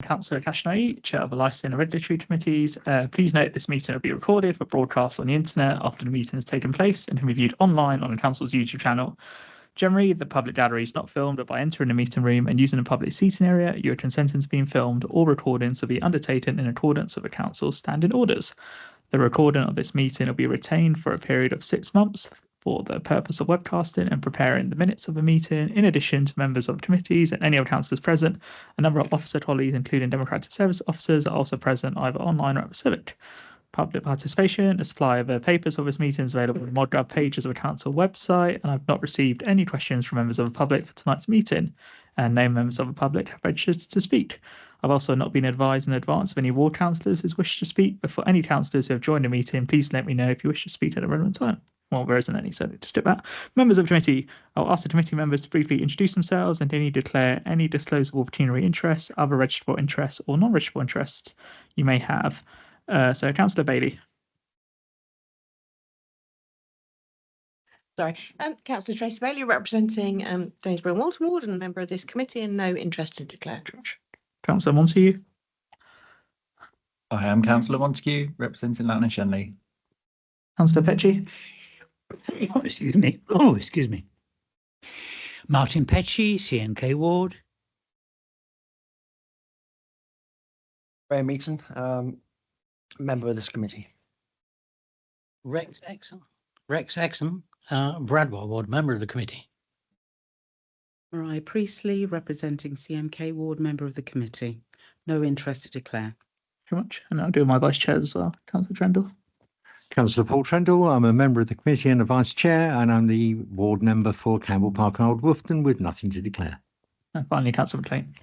Councillor Kashnai, Chair of the Licensing and Regulatory Committees. Please note this meeting will be recorded for broadcast on the internet after the meeting has taken place and can be viewed online on the Council's YouTube channel. Generally, the public gallery is not filmed, but by entering the meeting room and using the public seating area, you are consenting to being filmed. All recordings will be undertaken in accordance with the Council's standing orders. The recording of this meeting will be retained for a period of 6 months for the purpose of webcasting and preparing the minutes of the meeting. In addition to members of committees and any other councillors present, a number of officer colleagues, including Democratic Service officers, are also present either online or at the Civic. Public participation, a supply of the papers of this meeting is available on the ModGov pages of the council website, and I've not received any questions from members of the public for tonight's meeting, and no members of the public have registered to speak. I've also not been advised in advance of any ward councillors who wish to speak, but for any councillors who have joined the meeting, please let me know if you wish to speak at a relevant time. Well, there isn't any, so just do that. Members of the committee, I'll ask the committee members to briefly introduce themselves and any declare any disclosable pecuniary interests, other registrable interests or non-registrable interests you may have. So, Councillor Bailey. Sorry, Councillor Tracy Bailey, representing Danesborough and Walton Ward and a member of this committee, and no interest to declare. Councillor Montague. I am Councillor Montague, representing Loughton and Shenley. Councillor Petchey. Oh, excuse me. Oh, excuse me. Martin Petchey, CMK Ward. Graham Meaton, member of this committee. Rex Exon, Bradwell Ward, member of the committee. Mariah Priestley, representing CMK Ward, member of the committee. No interest to declare. Very much. And I'll do my vice chairs as well. Councillor Trendall. Councillor Paul Trendall, I'm a member of the committee and a vice chair, and I'm the ward member for Campbell Park and Old Wolfton with nothing to declare. And finally, Councillor McLean.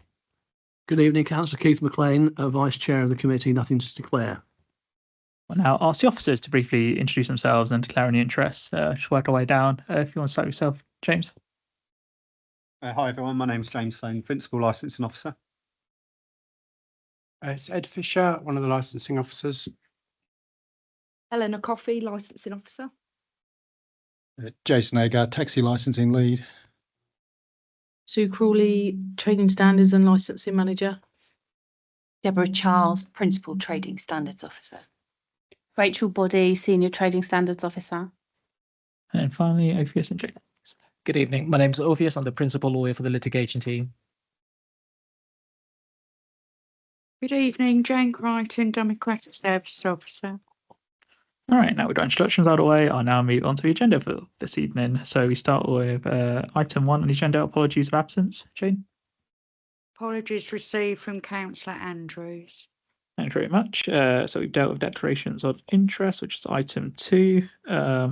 Good evening, Councillor Keith McLean, vice chair of the committee, nothing to declare. Well, now ask the officers to briefly introduce themselves and declare any interests. Just work our way down. If you want to start yourself, James. Hi everyone, my name is James Stone, Principal Licensing Officer. It's Ed Fisher, one of the licensing officers. Eleanor Coffey, licensing officer. Jason Agar, taxi licensing lead. Sue Crawley, trading standards and licensing manager. Deborah Charles, principal trading standards officer. Rachel Body, senior trading standards officer. And then finally, Ophius and Jake. Good evening. My name is Ophius. I'm the principal lawyer for the litigation team. Good evening, Jane Crichton, Democratic Services Officer. All right, now we've got introductions out of the way. I'll now move on to the agenda for this evening. So we start with item 1 on the agenda, apologies of absence. Jane? Apologies received from Councillor Andrews. Thank you very much. So we've dealt with declarations of interest, which is item 2.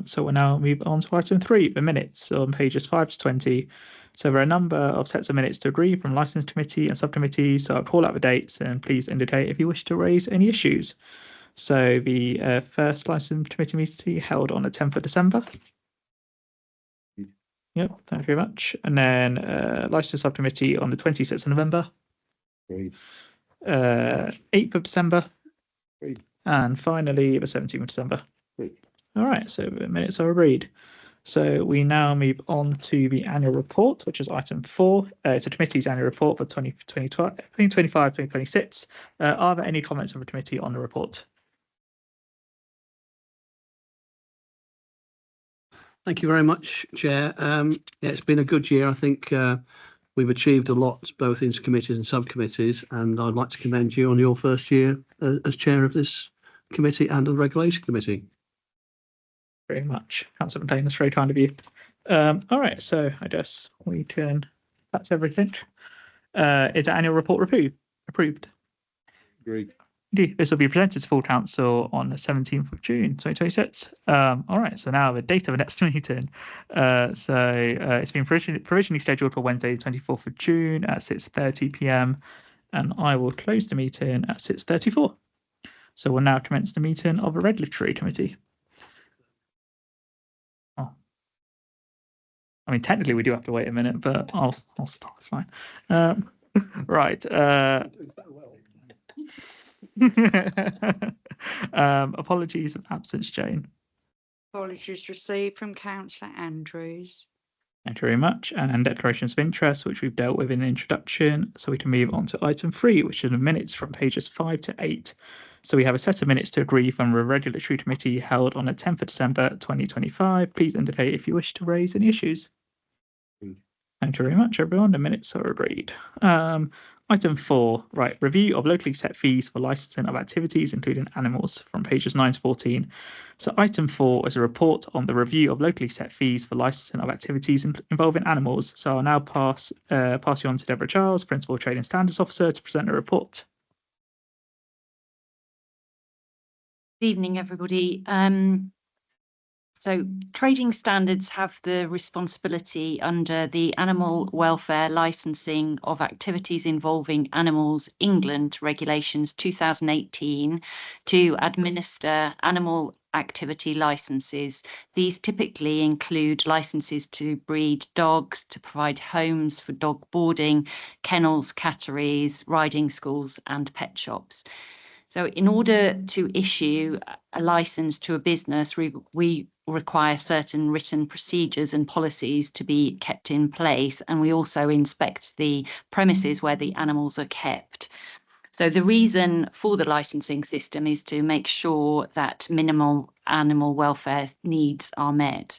So we'll now move on to item 3, the minutes on pages 5 to 20. So there are a number of sets of minutes to agree from licensing committee and subcommittees. So I'll call out the dates and please indicate if you wish to raise any issues. So the first licensing committee meeting held on the 10th of December. Yep, thank you very much. And then licensing subcommittee on the 26th of November. Agreed. 8th of December. Agreed. And finally the 17th of December. Agreed. All right, so the minutes are agreed. So we now move on to the annual report, which is item 4. It's a committee's annual report for 2025-2026. Are there any comments from the committee on the report? Thank you very much, Chair. It's been a good year. I think we've achieved a lot, both in committees and subcommittees, and I'd like to commend you on your first year as chair of this committee and of the Regulation Committee. Very much. Councillor McLean, that's very kind of you. All right, so I guess we can, that's everything. Is the annual report approved? Agreed. This will be presented to full council on the 17th of June 2026. All right, so now the date of the next meeting. It's been provisionally scheduled for Wednesday, 24th of June at 6:30 p.m. and I will close the meeting at 6:34. So we'll now commence the meeting of the Regulatory Committee. Oh, I mean, technically we do have to wait a minute, but I'll start. It's fine. Right. Apologies of absence, Jane. Apologies received from Councillor Andrews. Thank you very much. And declarations of interest, which we've dealt with in the introduction. So we can move on to item 3, which are the minutes from pages 5 to 8. So we have a set of minutes to agree from a regulatory committee held on the 10th of December 2025. Please indicate if you wish to raise any issues. Thank you very much, everyone. The minutes are agreed. Item 4, right, review of locally set fees for licensing of activities, including animals, from pages 9 to 14. So item 4 is a report on the review of locally set fees for licensing of activities involving animals. So I'll now pass you on to Deborah Charles, Principal Trading Standards Officer, to present the report. Good evening, everybody. So trading standards have the responsibility under the Animal Welfare Licensing of Activities Involving Animals England Regulations 2018 to administer animal activity licenses. These typically include licenses to breed dogs, to provide homes for dog boarding, kennels, catteries, riding schools and pet shops. So in order to issue a license to a business, we require certain written procedures and policies to be kept in place, and we also inspect the premises where the animals are kept. So the reason for the licensing system is to make sure that minimal animal welfare needs are met.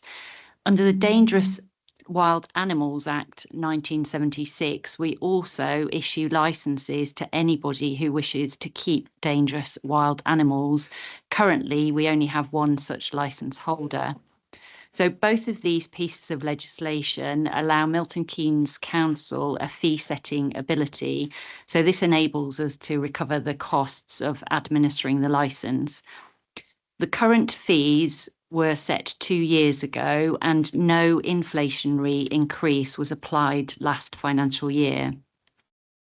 Under the Dangerous Wild Animals Act 1976, we also issue licenses to anybody who wishes to keep dangerous wild animals. Currently, we only have one such license holder. So both of these pieces of legislation allow Milton Keynes Council a fee setting ability. So this enables us to recover the costs of administering the license. The current fees were set 2 years ago and no inflationary increase was applied last financial year.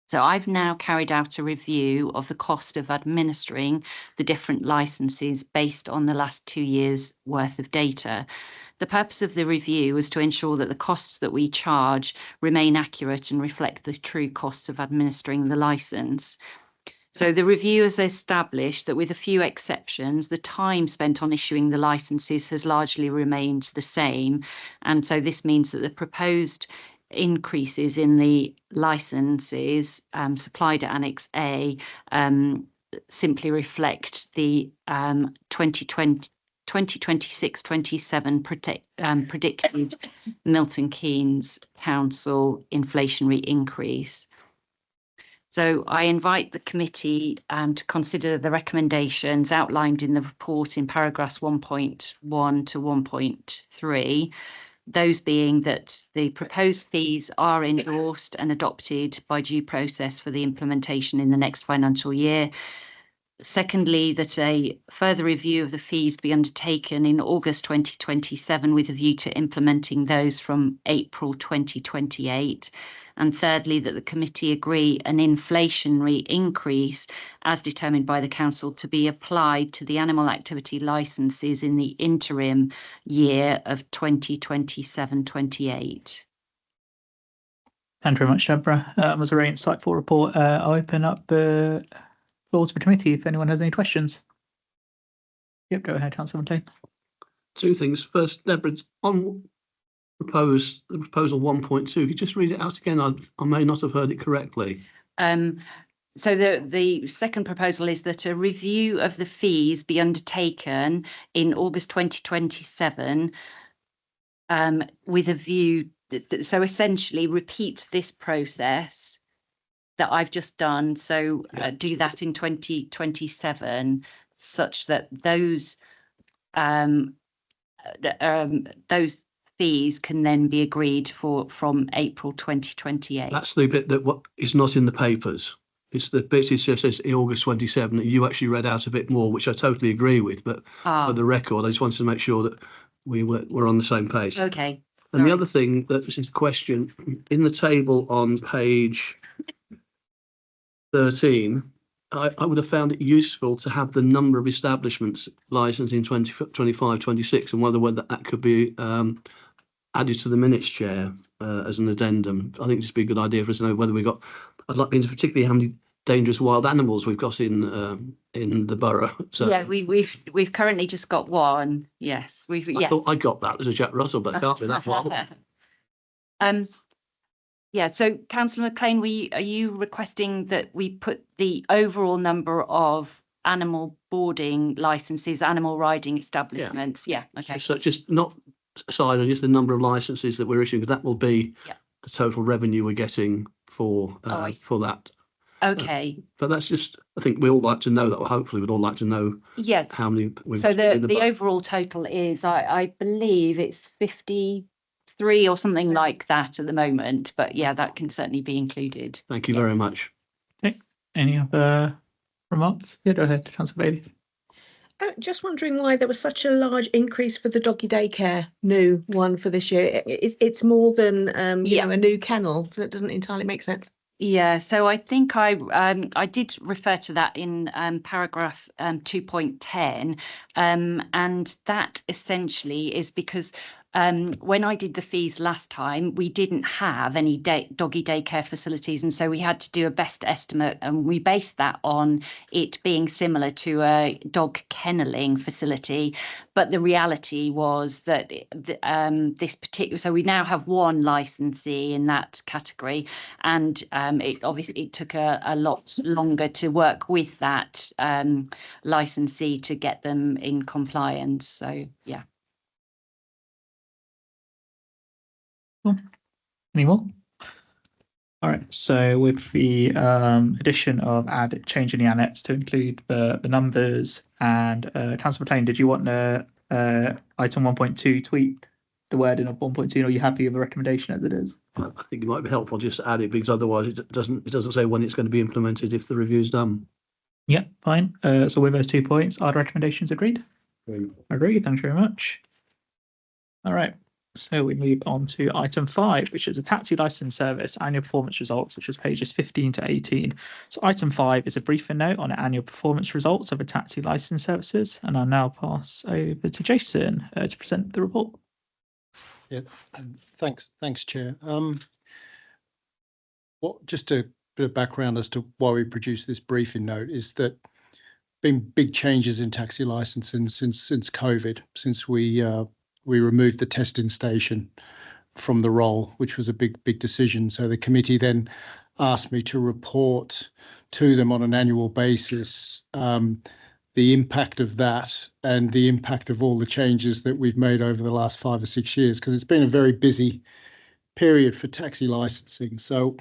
So I've now carried out a review of the cost of administering the different licenses based on the last 2 years' worth of data. The purpose of the review is to ensure that the costs that we charge remain accurate and reflect the true costs of administering the license. So the review has established that, with a few exceptions, the time spent on issuing the licenses has largely remained the same. And so this means that the proposed increases in the licenses supplied at Annex A simply reflect the 2026-27 predicted Milton Keynes Council inflationary increase. So I invite the committee to consider the recommendations outlined in the report in paragraphs 1.1 to 1.3, those being that the proposed fees are endorsed and adopted by due process for the implementation in the next financial year. Secondly, that a further review of the fees be undertaken in August 2027 with a view to implementing those from April 2028. And thirdly, that the committee agree an inflationary increase as determined by the council to be applied to the animal activity licenses in the interim year of 2027-28. Thank you very much, Deborah. It was a very insightful report. I'll open up the floor to the committee if anyone has any questions. Yep, go ahead, Councillor Fontaine. Two things. First, Deborah, on proposal 1.2, could you just read it out again? I may not have heard it correctly. So the second proposal is that a review of the fees be undertaken in August 2027 with a view, so essentially repeat this process that I've just done. So do that in 2027 such that those fees can then be agreed for from April 2028. That's the bit that what is not in the papers. It's the bit it just says August 27 that you actually read out a bit more, which I totally agree with. But for the record, I just wanted to make sure that we're on the same page. Okay. And the other thing that was a question in the table on page 13, I would have found it useful to have the number of establishments licensed in 2025-26 and whether that could be added to the minutes, Chair, as an addendum. I think this would be a good idea for us to know whether we've got, I'd like to know particularly how many dangerous wild animals we've got in the borough. So yeah, we've currently just got one. Yes, I thought I got that as a Jack Russell, but it can't be that one. Yeah, so Councillor McLean, are you requesting that we put the overall number of animal boarding licenses, animal riding establishments? Yeah, okay. So just not side, just the number of licenses that we're issuing, because that will be the total revenue we're getting for that. Okay. But that's just, I think we all like to know that, or hopefully we'd all like to know how many. So the overall total is, I believe it's 53 or something like that at the moment, but yeah, that can certainly be included. Thank you very much. Okay. Any other remarks? Yeah, go ahead, Councillor Bailey. Just wondering why there was such a large increase for the doggy daycare new one for this year. It's more than you know, a new kennel, so it doesn't entirely make sense. Yeah, so I think I did refer to that in paragraph 2.10, and that essentially is because when I did the fees last time, we didn't have any doggy daycare facilities, and so we had to do a best estimate, and we based that on it being similar to a dog kenneling facility. But the reality was that this particular, so we now have one licensee in that category, and it took a lot longer to work with that licensee to get them in compliance. So yeah. Any more? All right. So with the addition of changing the annex to include the numbers, and Councillor McLean, did you want the item 1.2 tweak the wording of 1.2? Or are you happy with the recommendation as it is? I think it might be helpful just to add it, because otherwise it doesn't say when it's going to be implemented if the review's done. Yeah, fine. So with those 2 points, are the recommendations agreed? Agreed. Thank you very much. All right. So we move on to item 5, which is a taxi license service annual performance results, which is pages 15 to 18. So item 5 is a briefing note on the annual performance results of the taxi license services, and I'll now pass over to Jason to present the report. Yeah, thanks, Chair. Just a bit of background as to why we produced this briefing note is that been big changes in taxi licensing since COVID, since we removed the testing station from the role, which was a big decision. So the committee then asked me to report to them on an annual basis the impact of that and the impact of all the changes that we've made over the last 5 or 6 years, because it's been a very busy period for taxi licensing. So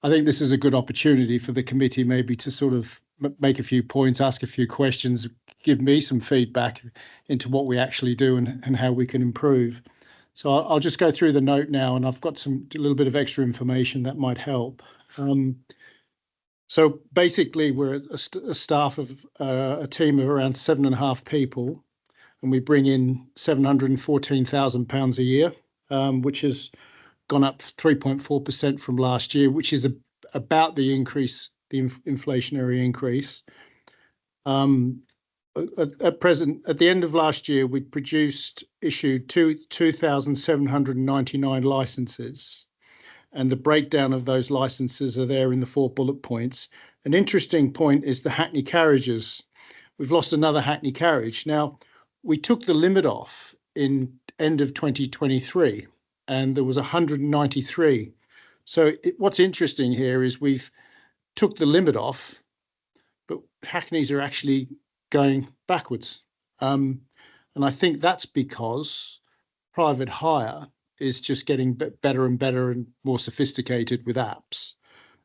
I think this is a good opportunity for the committee maybe to sort of make a few points, ask a few questions, give me some feedback into what we actually do and how we can improve. So I'll just go through the note now, and I've got a little bit of extra information that might help. So basically, we're a staff of a team of around 7.5 people, and we bring in £714,000 a year, which has gone up 3.4% from last year, which is about the increase, the inflationary increase. At the end of last year, we issued 2,799 licenses, and the breakdown of those licenses are there in the 4 bullet points. An interesting point is the Hackney carriages. We've lost another Hackney carriage. Now, we took the limit off in end of 2023, and there was 193. So what's interesting here is we've took the limit off, but Hackneys are actually going backwards. And I think that's because private hire is just getting better and better and more sophisticated with apps.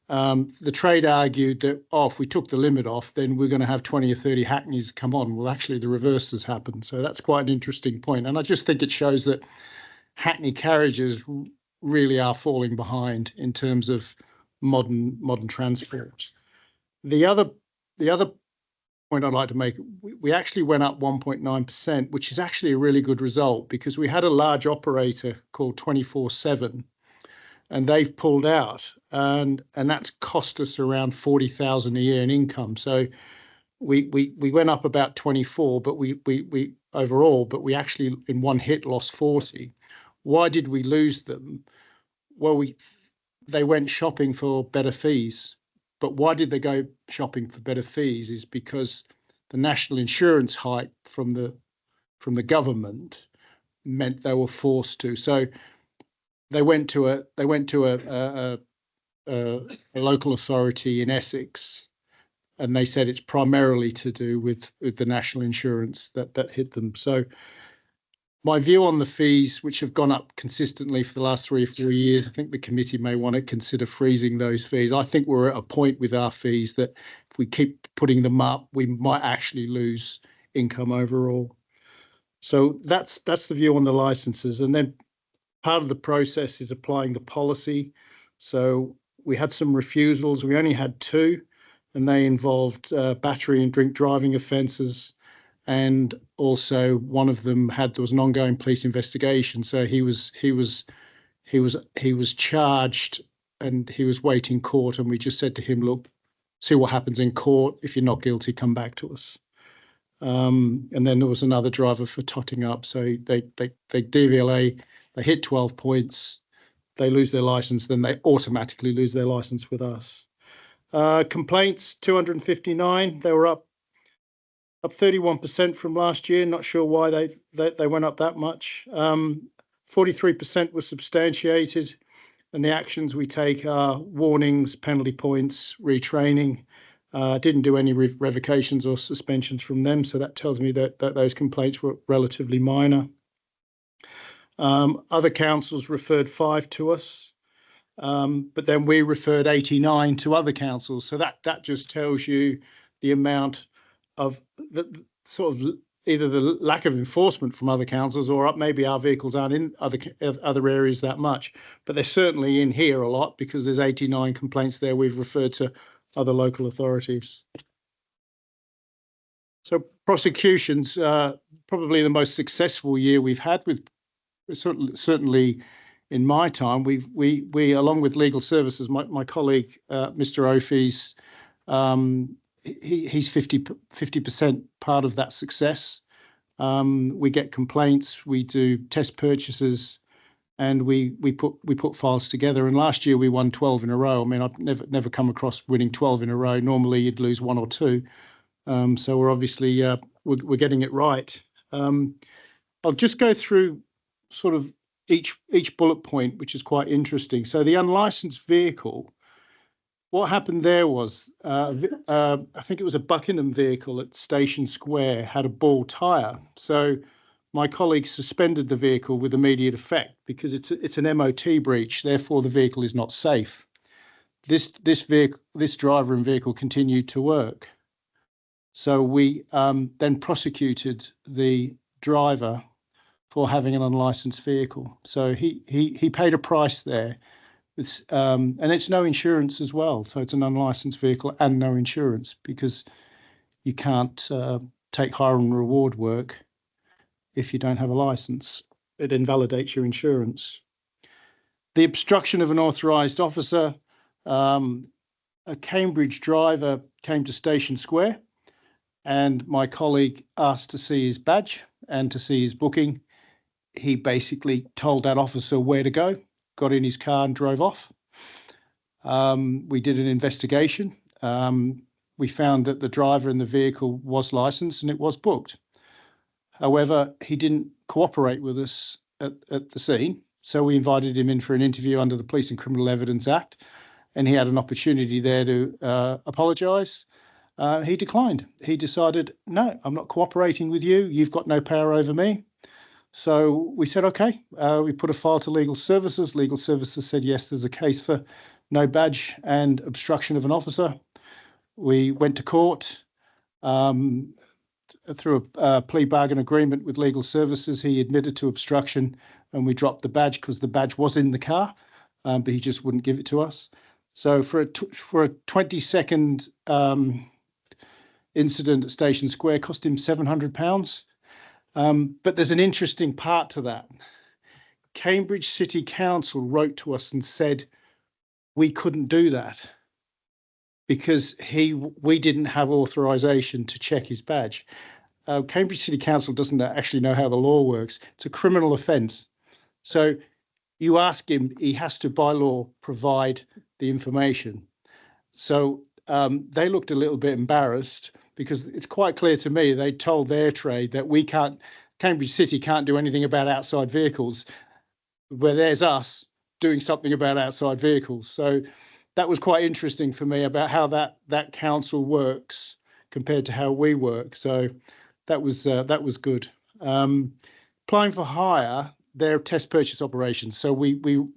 The trade argued that, if we took the limit off, then we're going to have 20 or 30 Hackneys come on. Well, actually, the reverse has happened. So that's quite an interesting point. And I just think it shows that Hackney carriages really are falling behind in terms of modern transport. The other point I'd like to make, we actually went up 1.9%, which is actually a really good result, because we had a large operator called 24/7, and they've pulled out, and that's cost us around 40,000 a year in income. So we went up about 24, but we overall, but we actually in one hit lost 40. Why did we lose them? Well, they went shopping for better fees. But why did they go shopping for better fees? Is because the national insurance hike from the government meant they were forced to. So they went to a local authority in Essex, and they said it's primarily to do with the national insurance that hit them. So my view on the fees, which have gone up consistently for the last 3 or 4 years, I think the committee may want to consider freezing those fees. I think we're at a point with our fees that if we keep putting them up, we might actually lose income overall. So that's the view on the licenses. And then part of the process is applying the policy. So we had some refusals. We only had 2, and they involved battery and drink driving offences. And also one of them there was an ongoing police investigation. So he was charged and he was waiting court. And we just said to him, look, see what happens in court. If you're not guilty, come back to us. And then there was another driver for totting up. So they DVLA, they hit 12 points, they lose their license, then they automatically lose their license with us. Complaints, 259, they were up 31% from last year. Not sure why they went up that much. 43% was substantiated, and the actions we take are warnings, penalty points, retraining. Didn't do any revocations or suspensions from them, so that tells me that those complaints were relatively minor. Other councils referred 5 to us, but then we referred 89 to other councils. So that just tells you the amount of the sort of either the lack of enforcement from other councils, or maybe our vehicles aren't in other areas that much, but they're certainly in here a lot because there's 89 complaints there we've referred to other local authorities. So prosecutions, probably the most successful year we've had, with certainly in my time. We along with legal services, my colleague Mr. Ophis, he's 50% part of that success. We get complaints, we do test purchases, and we put files together. And last year we won 12 in a row. I mean, I've never come across winning 12 in a row. Normally you'd lose 1 or 2. So we're obviously we're getting it right. I'll just go through sort of each bullet point, which is quite interesting. So the unlicensed vehicle, what happened there was, I think it was a Buckingham vehicle at Station Square had a bald tyre. So my colleagues suspended the vehicle with immediate effect because it's an MOT breach. Therefore, the vehicle is not safe. This driver and vehicle continued to work. So we then prosecuted the driver for having an unlicensed vehicle. So he paid a price there. And it's no insurance as well. So it's an unlicensed vehicle and no insurance, because you can't take hire and reward work if you don't have a license. It invalidates your insurance. The obstruction of an authorised officer, a Cambridge driver came to Station Square, and my colleague asked to see his badge and to see his booking. He basically told that officer where to go, got in his car and drove off. We did an investigation. We found that the driver in the vehicle was licensed and it was booked. However, he didn't cooperate with us at the scene. So we invited him in for an interview under the Police and Criminal Evidence Act, and he had an opportunity there to apologise. He declined. He decided, no, I'm not cooperating with you. You've got no power over me. So we said, OK, we put a file to legal services. Legal services said, yes, there's a case for no badge and obstruction of an officer. We went to court through a plea bargain agreement with legal services. He admitted to obstruction and we dropped the badge because the badge was in the car, but he just wouldn't give it to us. So for a 20-second incident at Station Square, cost him £700. But there's an interesting part to that. Cambridge City Council wrote to us and said we couldn't do that because we didn't have authorization to check his badge. Cambridge City Council doesn't actually know how the law works. It's a criminal offence. So you ask him, he has to by law provide the information. So they looked a little bit embarrassed, because it's quite clear to me they told their trade that Cambridge City can't do anything about outside vehicles, where there's us, doing something about outside vehicles. So that was quite interesting for me about how that council works compared to how we work. So that was good. Applying for hire, they're test purchase operations. So we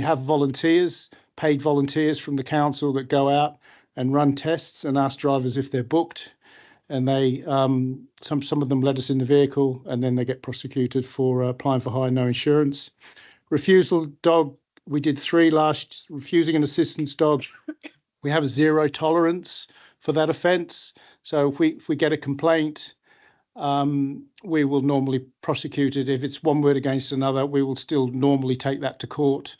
have volunteers, paid volunteers from the council that go out and run tests and ask drivers if they're booked. And they some of them let us in the vehicle, and then they get prosecuted for applying for hire, no insurance. Refusal dog, we did 3 refusing an assistance dog. We have a 0 tolerance for that offence. So if we get a complaint, we will normally prosecute it. If it's one word against another, we will still normally take that to court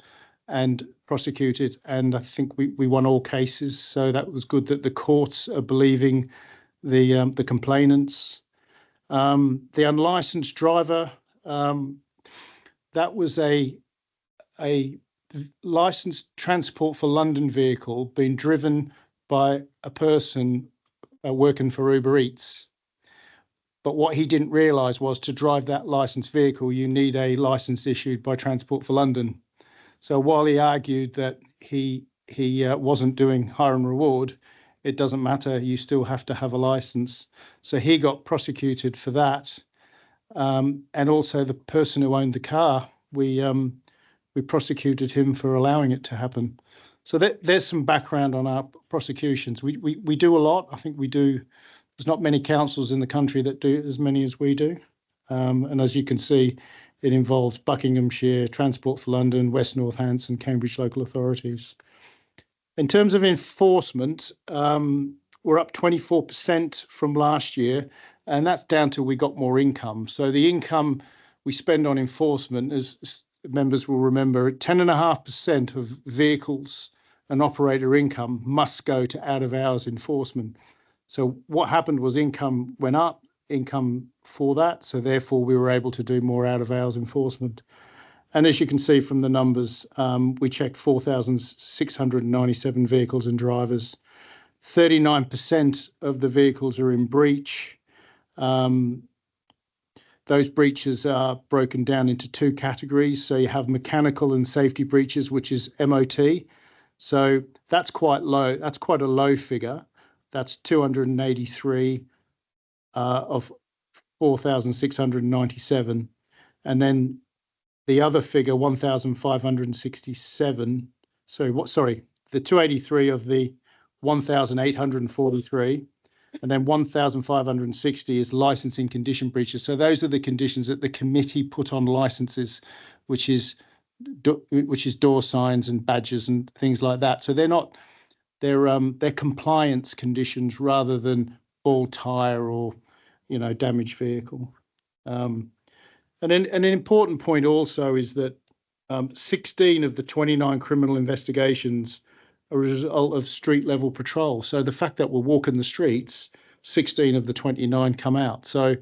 and prosecute it. And I think we won all cases. So that was good that the courts are believing the complainants. The unlicensed driver, that was a licensed Transport for London vehicle being driven by a person working for Uber Eats. But what he didn't realise was to drive that licensed vehicle, you need a licence issued by Transport for London. So while he argued that he wasn't doing hire and reward, it doesn't matter. You still have to have a licence. So he got prosecuted for that. And also the person who owned the car, we prosecuted him for allowing it to happen. So there's some background on our prosecutions. We do a lot. I think we do. There's not many councils in the country that do as many as we do. And as you can see, it involves Buckinghamshire, Transport for London, West Northants, Cambridge local authorities. In terms of enforcement, we're up 24% from last year, and that's down to we got more income. So the income we spend on enforcement, as members will remember, 10.5% of vehicles and operator income must go to out of hours enforcement. So what happened was income went up, income for that. So therefore we were able to do more out of hours enforcement. And as you can see from the numbers, we checked 4,697 vehicles and drivers. 39% of the vehicles are in breach. Those breaches are broken down into 2 categories. So you have mechanical and safety breaches, which is MOT. So that's quite low. That's quite a low figure. That's 283 of 4,697. And then the other figure, 1,567. Sorry, the 283 of the 1,843. And then 1,560 is licensing condition breaches. So those are the conditions that the committee put on licenses, which is door signs and badges and things like that. So they're compliance conditions rather than bald tire or damaged vehicle. And an important point also is that 16 of the 29 criminal investigations are a result of street level patrol. So the fact that we're walking the streets, 16 of the 29 come out. So,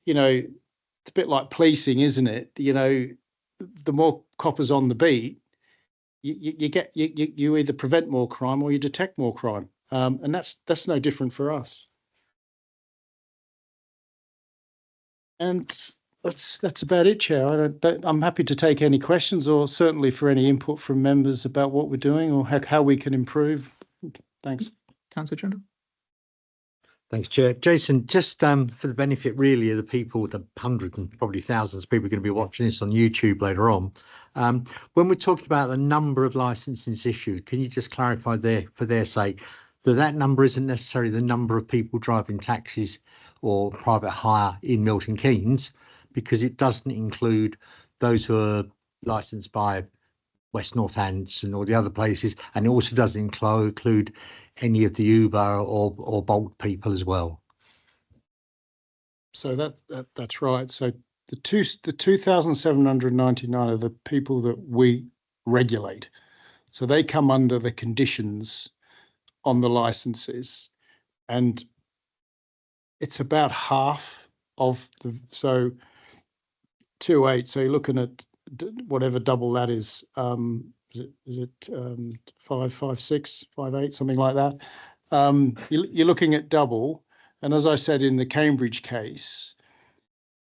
it's a bit like policing, isn't it? The more coppers on the beat, you either prevent more crime or you detect more crime. And that's no different for us. And that's about it, Chair. I'm happy to take any questions or certainly for any input from members about what we're doing or how we can improve. Thanks. Councillor Trundle. Thanks, Chair. Jason, just for the benefit really of the people, the hundreds and probably thousands of people going to be watching this on YouTube later on, when we're talking about the number of licenses issued, can you just clarify there for their sake that number isn't necessarily the number of people driving taxis or private hire in Milton Keynes, because it doesn't include those who are licensed by West Northants and all the other places, and it also doesn't include any of the Uber or Bolt people as well. So that's right. So the 2,799 are the people that we regulate. So they come under the conditions on the licenses, and it's about half of the 2.8. So you're looking at whatever double that is. Is it 5.56, 5.8, something like that? You're looking at double. And as I said in the Cambridge case,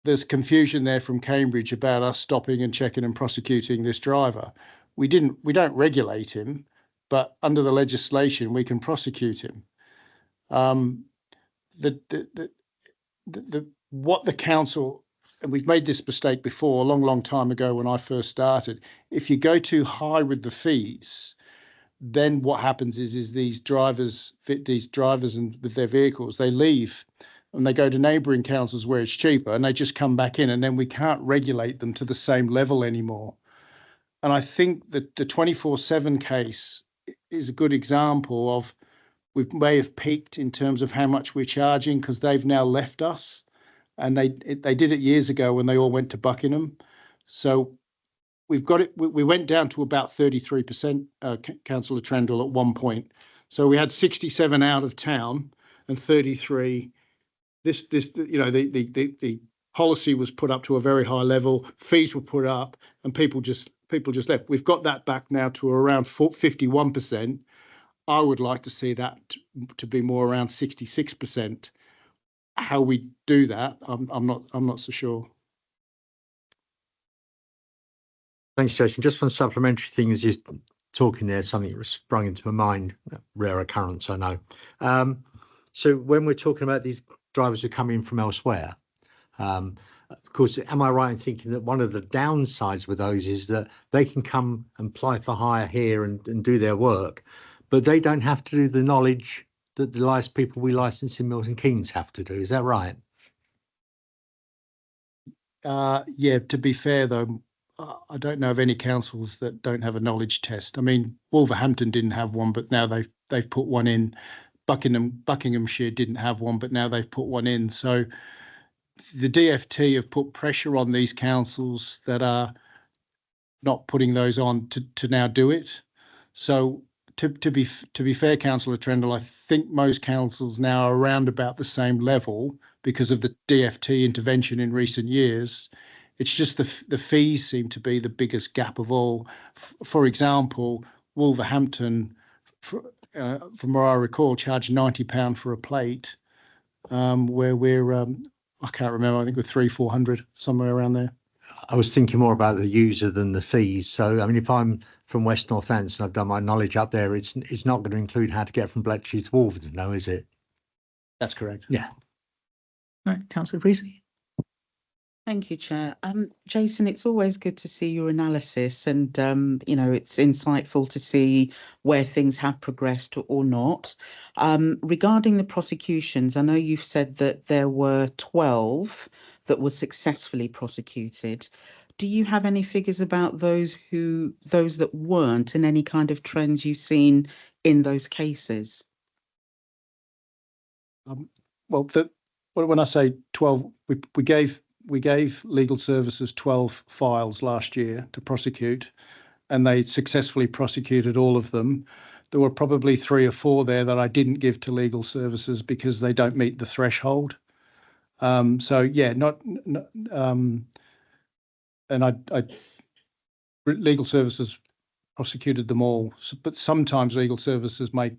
there's confusion there from Cambridge about us stopping and checking and prosecuting this driver. we don't regulate him, but under the legislation we can prosecute him. What the council, and we've made this mistake before a long time ago when I first started, if you go too high with the fees, then what happens is these drivers and with their vehicles, they leave and they go to neighbouring councils where it's cheaper and they just come back in, and then we can't regulate them to the same level anymore. And I think that the 24/7 case is a good example of we may have peaked in terms of how much we're charging because they've now left us, and they did it years ago when they all went to Buckingham. So we've got it. We went down to about 33%, Councillor Trendall, at one point. So we had 67 out of town and 33. The policy was put up to a very high level. Fees were put up, and people just left. We've got that back now to around 51%. I would like to see that to be more around 66%. How we do that, I'm not so sure. Thanks, Jason. Just one supplementary thing as you're talking there, something that sprung into my mind, rare occurrence, I know. So when we're talking about these drivers who come in from elsewhere, of course, am I right in thinking that one of the downsides with those is that they can come and apply for hire here and do their work, but they don't have to do the knowledge that the people we license in Milton Keynes have to do? Is that right? Yeah, to be fair though, I don't know of any councils that don't have a knowledge test. I mean, Wolverhampton didn't have one, but now they've put one in. Buckinghamshire didn't have one, but now they've put one in. So the DFT have put pressure on these councils that are not putting those on to now do it. So to be fair, Councillor Trendall, I think most councils now are around about the same level because of the DFT intervention in recent years. It's just the fees seem to be the biggest gap of all. For example, Wolverhampton, from where I recall, charged £90 for a plate, where we're I can't remember. I think we're 300-400, somewhere around there. I was thinking more about the user than the fees. So, I mean, if I'm from West Northampton, I've done my knowledge up there, it's not going to include how to get from Bletchley to Wolverton, no, is it? That's correct. Yeah. Right, Councillor Priestley. Thank you, Chair. Jason, it's always good to see your analysis, and it's insightful to see where things have progressed or not. Regarding the prosecutions, I know you've said that there were 12 that were successfully prosecuted. Do you have any figures about those that weren't, and any kind of trends you've seen in those cases? Well, when I say 12, we gave legal services 12 files last year to prosecute, and they successfully prosecuted all of them. There were probably 3 or 4 there that I didn't give to legal services because they don't meet the threshold. So yeah, and legal services prosecuted them all, but sometimes legal services may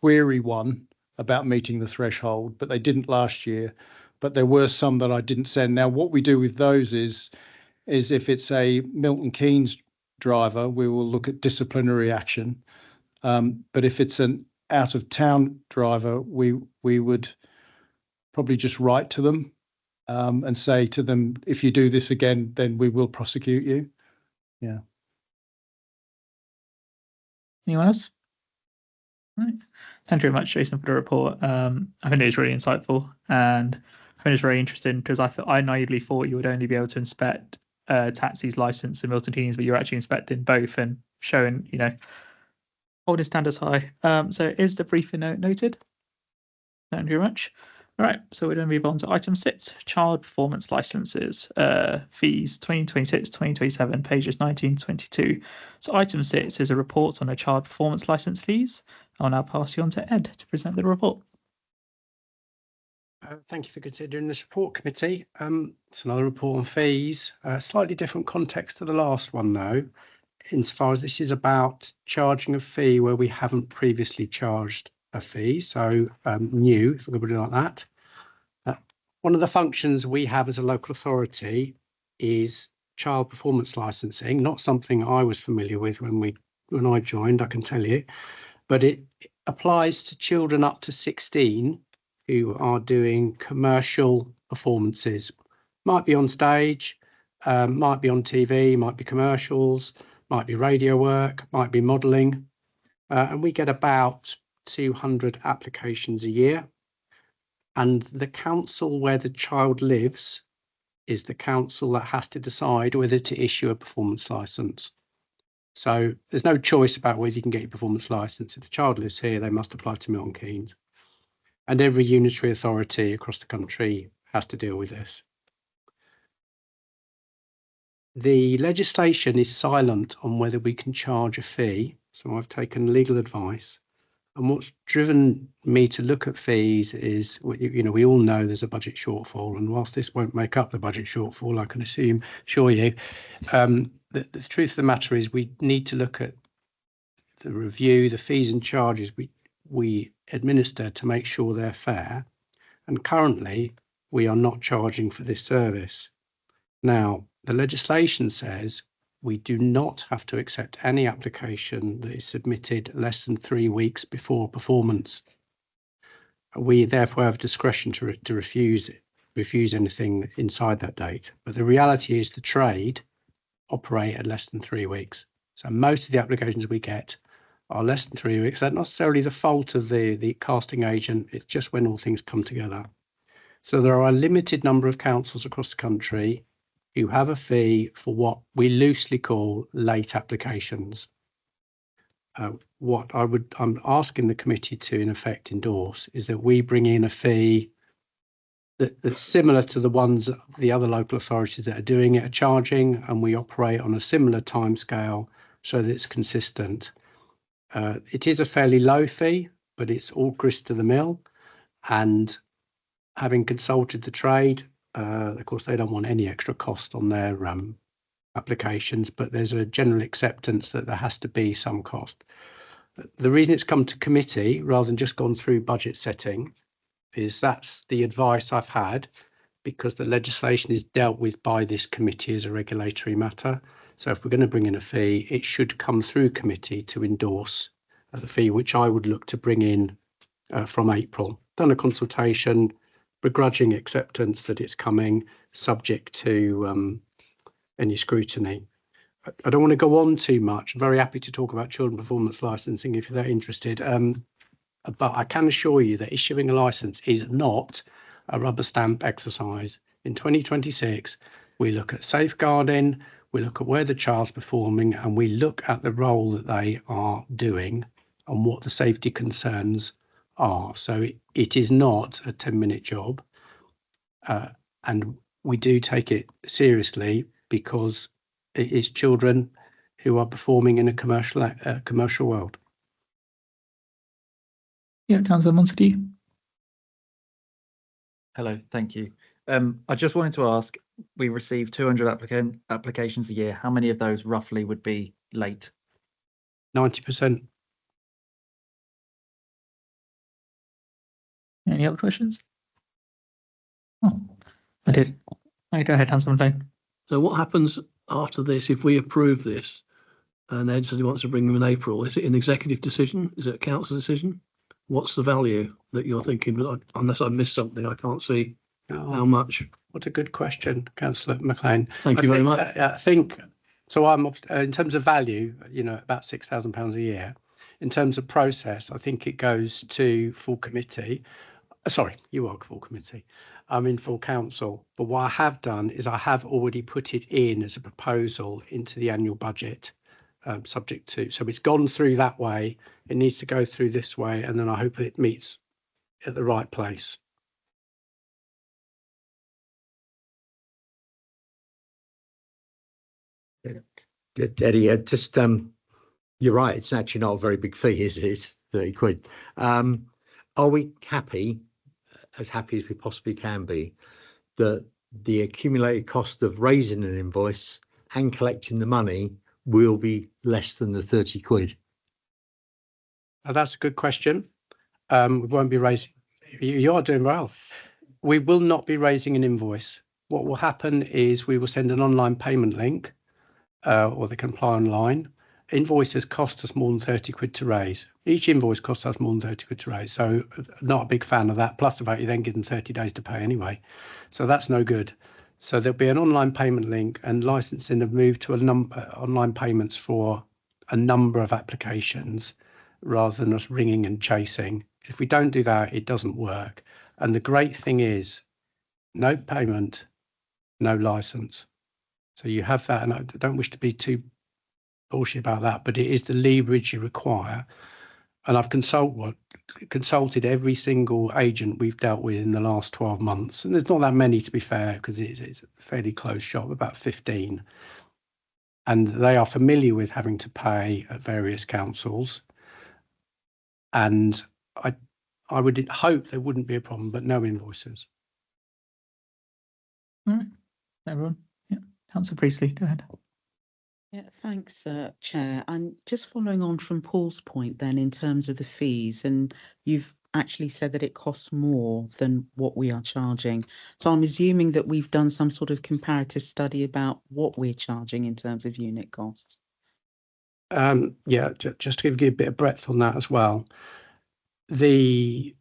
query one about meeting the threshold, but they didn't last year. But there were some that I didn't send. Now, what we do with those is if it's a Milton Keynes driver, we will look at disciplinary action. But if it's an out-of-town driver, we would probably just write to them and say to them, if you do this again, then we will prosecute you. Yeah. Anyone else? Right. Thank you very much, Jason, for the report. I think it is really insightful, and I think it's very interesting because I naively thought you would only be able to inspect taxis licensed in Milton Keynes, but you're actually inspecting both and showing, holding standards high. So is the briefing note noted? Thank you very much. All right, so we're going to move on to item 6, child performance licenses, fees 2026-2027, pages 19 to 22. So item 6 is a report on the child performance license fees. I'll now pass you on to Ed to present the report. Thank you for considering this report, committee. It's another report on fees, slightly different context to the last one though, insofar as this is about charging a fee where we haven't previously charged a fee, so new, if we can put it like that. One of the functions we have as a local authority is child performance licensing, not something I was familiar with when I joined, I can tell you, but it applies to children up to 16 who are doing commercial performances. Might be on stage, might be on TV, might be commercials, might be radio work, might be modelling. And we get about 200 applications a year. And the council where the child lives is the council that has to decide whether to issue a performance licence. So there's no choice about whether you can get your performance licence. If the child lives here, they must apply to Milton Keynes. And every unitary authority across the country has to deal with this. The legislation is silent on whether we can charge a fee. So I've taken legal advice. And what's driven me to look at fees is, you know, we all know there's a budget shortfall. And whilst this won't make up the budget shortfall, I can assure you, the truth of the matter is we need to look at the review, the fees and charges we administer to make sure they're fair. And currently, we are not charging for this service. Now, the legislation says we do not have to accept any application that is submitted less than 3 weeks before performance. We therefore have discretion to refuse anything inside that date. But the reality is the trade operate at less than 3 weeks. So most of the applications we get are less than 3 weeks. That's not necessarily the fault of the casting agent. It's just when all things come together. So there are a limited number of councils across the country who have a fee for what we loosely call late applications. What I'm asking the committee to in effect endorse is that we bring in a fee that's similar to the ones the other local authorities that are doing it are charging, and we operate on a similar timescale so that it's consistent. It is a fairly low fee, but it's all grist to the mill, and having consulted the trade, of course, they don't want any extra cost on their applications, but there's a general acceptance that there has to be some cost. The reason it's come to committee rather than just gone through budget setting is that's the advice I've had, because the legislation is dealt with by this committee as a regulatory matter. So if we're going to bring in a fee, it should come through committee to endorse the fee, which I would look to bring in from April. Done a consultation, begrudging acceptance that it's coming, subject to any scrutiny. I don't want to go on too much. I'm very happy to talk about children performance licensing if you're that interested. But I can assure you that issuing a license is not a rubber stamp exercise. In 2026, we look at safeguarding, we look at where the child's performing, and we look at the role that they are doing and what the safety concerns are. So it is not a 10-minute job. And we do take it seriously because it is children who are performing in a commercial world. Yeah, Councillor Montague. Hello, thank you. I just wanted to ask, we receive 200 applications a year. How many of those roughly would be late? 90%. Any other questions? Oh, I did. Okay, go ahead, Councillor McLean. So what happens after this if we approve this and then somebody wants to bring them in April? Is it an executive decision? Is it a council decision? What's the value that you're thinking? Unless I missed something, I can't see how much. What a good question, Councillor McLean. Thank you very much. I think, so I'm, in terms of value, you know, about £6,000 a year. In terms of process, I think it goes to full committee. Sorry, you are full committee. I'm in full council. But what I have done is I have already put it in as a proposal into the annual budget, subject to. So it's gone through that way. It needs to go through this way, and then I hope it meets at the right place. Eddie, just you're right. It's actually not a very big fee, is it? 30 quid. Are we happy, as happy as we possibly can be, that the accumulated cost of raising an invoice and collecting the money will be less than the 30 quid? That's a good question. We won't be raising. You are doing well. We will not be raising an invoice. what will happen is we will send an online payment link, or they can apply online. Invoices cost us more than 30 quid to raise. Each invoice costs us more than 30 quid to raise. So not a big fan of that. Plus the fact you then give them 30 days to pay anyway. So that's no good. So there'll be an online payment link, and licensing have moved to online payments for a number of applications rather than us ringing and chasing. If we don't do that, it doesn't work. And the great thing is no payment, no license. So you have that, and I don't wish to be too bullshit about that, but it is the leverage you require. And I've consulted every single agent we've dealt with in the last 12 months. And there's not that many, to be fair, because it's a fairly closed shop, about 15. And they are familiar with having to pay at various councils. And I would hope there wouldn't be a problem, but no invoices. All right, everyone. Yeah, Councillor Priestley, go ahead. Yeah, thanks, Chair. I'm just following on from Paul's point then in terms of the fees, and you've actually said that it costs more than what we are charging. So I'm assuming that we've done some sort of comparative study about what we're charging in terms of unit costs. Yeah, just to give you a bit of breadth on that as well. The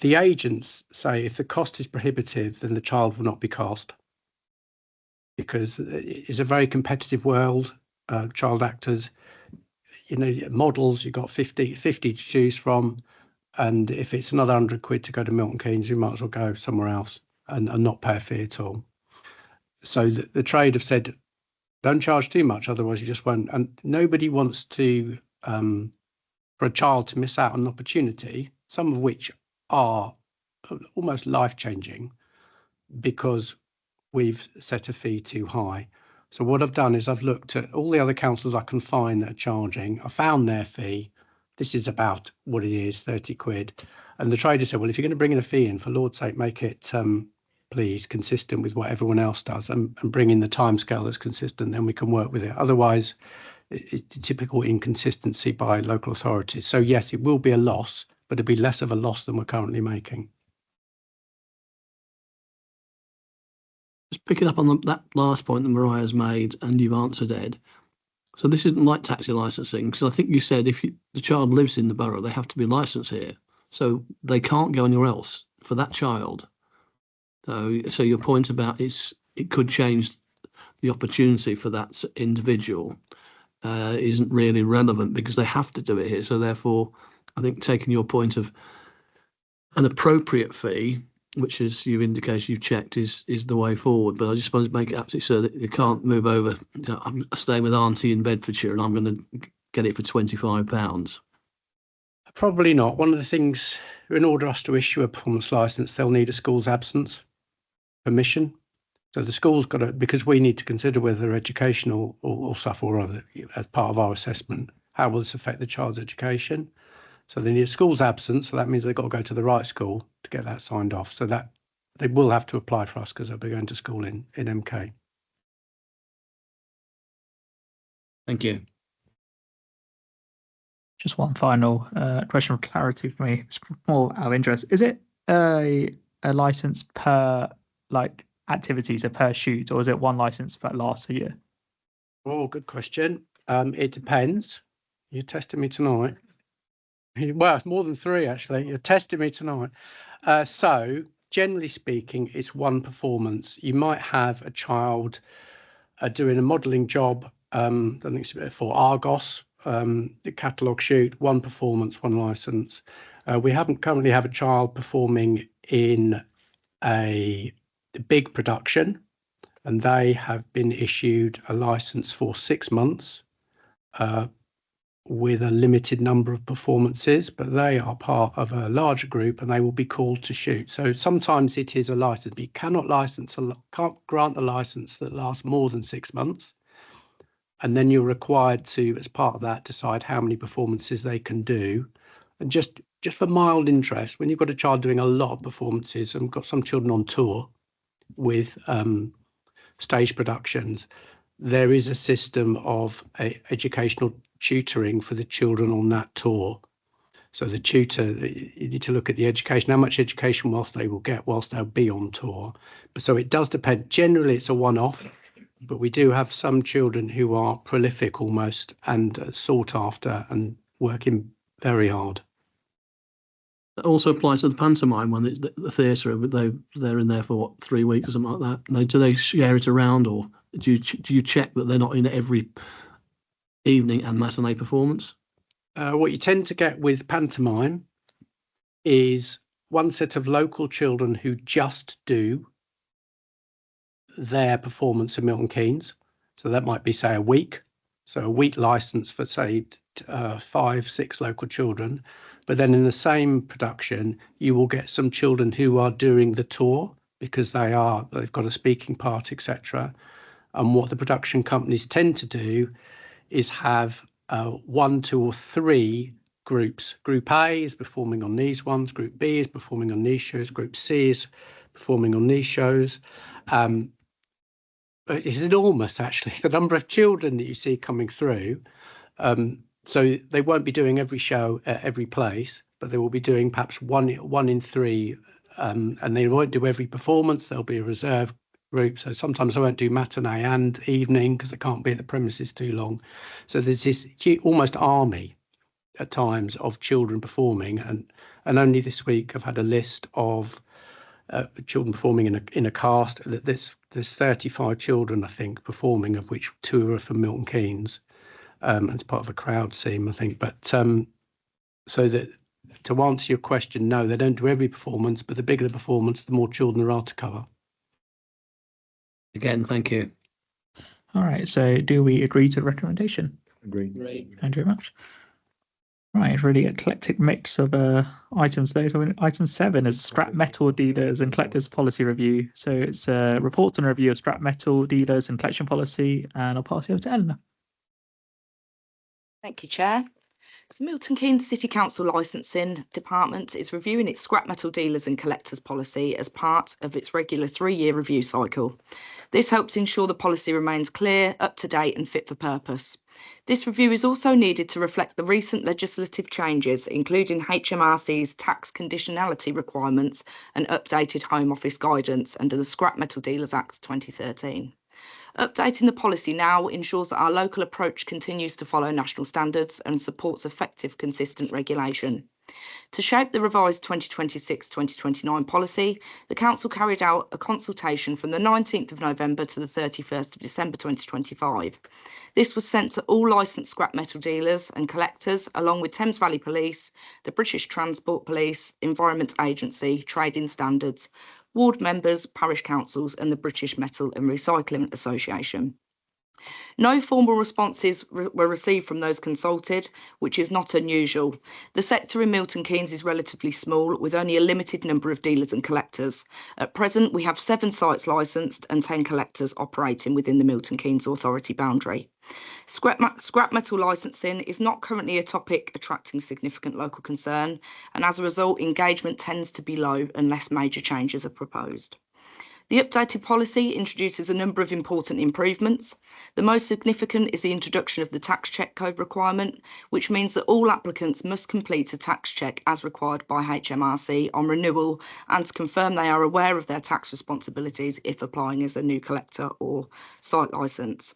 agents say if the cost is prohibitive, then the child will not be cast, because it's a very competitive world. Child actors, models, you've got 50 to choose from, and if it's another 100 quid to go to Milton Keynes, you might as well go somewhere else and not pay a fee at all. So the trade have said, don't charge too much, otherwise you just won't. And nobody wants to for a child to miss out on an opportunity, some of which are almost life-changing, because we've set a fee too high. So what I've done is I've looked at all the other councils I can find that are charging. I found their fee. This is about what it is, 30 quid. And the trader said, well, if you're going to bring in a fee in, for Lord's sake, make it, please, consistent with what everyone else does, and bring in the timescale that's consistent, then we can work with it. Otherwise, it's typical inconsistency by local authorities. So yes, it will be a loss, but it'll be less of a loss than we're currently making. Just picking up on that last point that Mariah's made, and you've answered, Ed. So this isn't like taxi licensing, because I think you said if the child lives in the borough, they have to be licensed here. So they can't go anywhere else for that child. So your point about it could change the opportunity for that individual isn't really relevant, because they have to do it here. So therefore, I think taking your point of an appropriate fee, which is you've indicated you've checked, is the way forward. But I just wanted to make it absolutely so that you can't move over. I'm staying with Auntie in Bedfordshire and I'm going to get it for £25. Probably not. One of the things, in order for us to issue a performance licence, they'll need a school's absence permission. So the school's got to, because we need to consider whether they're educational or stuff or other as part of our assessment, how will this affect the child's education? So they need a school's absence. So that means they've got to go to the right school to get that signed off. So that they will have to apply for us because they'll be going to school in MK. Thank you. Just one final question of clarity for me. It's more out of interest. Is it a license per activity, so per shoot, or is it one license that lasts a year? Oh, good question. It depends. You're testing me tonight. Well, it's more than 3 actually. You're testing me tonight. So generally speaking, it's one performance. You might have a child doing a modelling job. I think it's for Argos, the catalogue shoot, one performance, one licence. We currently have a child performing in a big production, and they have been issued a licence for 6 months with a limited number of performances, but they are part of a larger group and they will be called to shoot. So sometimes it is a licence, but you can't grant a licence that lasts more than 6 months. And then you're required to, as part of that, decide how many performances they can do. And just for mild interest, when you've got a child doing a lot of performances, and we've got some children on tour with stage productions, there is a system of educational tutoring for the children on that tour. So the tutor, you need to look at the education, how much education whilst they will get whilst they'll be on tour. But so it does depend. Generally, it's a one-off, but we do have some children who are prolific almost and sought after and working very hard. That also applies to the pantomime when the theatre, they're in there for what, 3 weeks or something like that. And do they share it around, or do you check that they're not in every evening and matinee performance? What you tend to get with pantomime is one set of local children who just do their performance in Milton Keynes. So that might be, say, a week. So a week license for, say, 5, 6 local children. But then in the same production, you will get some children who are doing the tour because they've got a speaking part, etc. And what the production companies tend to do is have 1, 2 or 3 groups. Group A is performing on these ones, Group B is performing on these shows, Group C is performing on these shows. It's enormous, actually, the number of children that you see coming through. So they won't be doing every show at every place, but they will be doing perhaps one in 3, and they won't do every performance. There'll be a reserve group. So sometimes I won't do matinee and evening because I can't be at the premises too long. So there's this almost army at times of children performing, and only this week I've had a list of children performing in a cast. There's 35 children, I think, performing, of which 2 are from Milton Keynes. It's part of a crowd team, I think. But so that to answer your question, no, they don't do every performance, but the bigger the performance, the more children there are to cover. Again, thank you. All right, so do we agree to the recommendation? Agreed. Thank you very much. Right, really eclectic mix of items there. So item 7 is scrap metal dealers and collectors policy review. So it's a report on a review of scrap metal dealers and collection policy, and I'll pass it over to Eleanor. Thank you, Chair. So Milton Keynes City Council Licensing Department is reviewing its scrap metal dealers and collectors policy as part of its regular 3-year review cycle. This helps ensure the policy remains clear, up to date and fit for purpose. This review is also needed to reflect the recent legislative changes, including HMRC's tax conditionality requirements and updated Home Office guidance under the Scrap Metal Dealers Act 2013. Updating the policy now ensures that our local approach continues to follow national standards and supports effective, consistent regulation. To shape the revised 2026-2029 policy, the Council carried out a consultation from the 19th of November to the 31st of December 2025. This was sent to all licensed scrap metal dealers and collectors, along with Thames Valley Police, the British Transport Police, Environment Agency, Trading Standards, ward members, parish councils and the British Metal and Recycling Association. No formal responses were received from those consulted, which is not unusual. The sector in Milton Keynes is relatively small, with only a limited number of dealers and collectors. At present, we have 7 sites licensed and 10 collectors operating within the Milton Keynes Authority boundary. Scrap metal licensing is not currently a topic attracting significant local concern, and as a result, engagement tends to be low unless major changes are proposed. The updated policy introduces a number of important improvements. The most significant is the introduction of the tax check code requirement, which means that all applicants must complete a tax check as required by HMRC on renewal and to confirm they are aware of their tax responsibilities if applying as a new collector or site licence.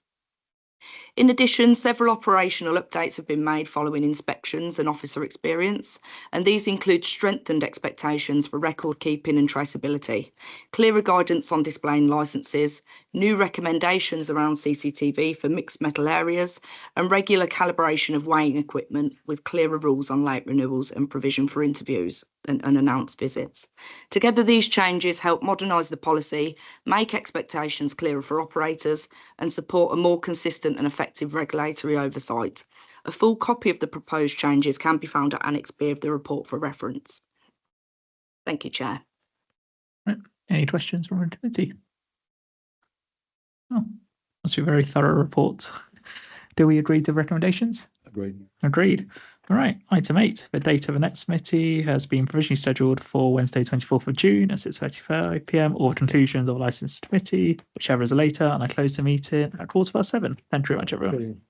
In addition, several operational updates have been made following inspections and officer experience, and these include strengthened expectations for record keeping and traceability, clearer guidance on displaying licences, new recommendations around CCTV for mixed metal areas, and regular calibration of weighing equipment with clearer rules on late renewals and provision for interviews and unannounced visits. Together, these changes help modernise the policy, make expectations clearer for operators, and support a more consistent and effective regulatory oversight. A full copy of the proposed changes can be found at Annex B of the report for reference. Thank you, Chair. Right. Any questions from the committee? Oh, that's a very thorough report. Do we agree to recommendations? Agreed. Agreed. All right, item 8, the date of the next committee has been provisionally scheduled for Wednesday, 24th of June at 6:35 p.m. or conclusions of licensed committee, whichever is later, and I close the meeting at 7:15. Thank you very much, everyone. Brilliant.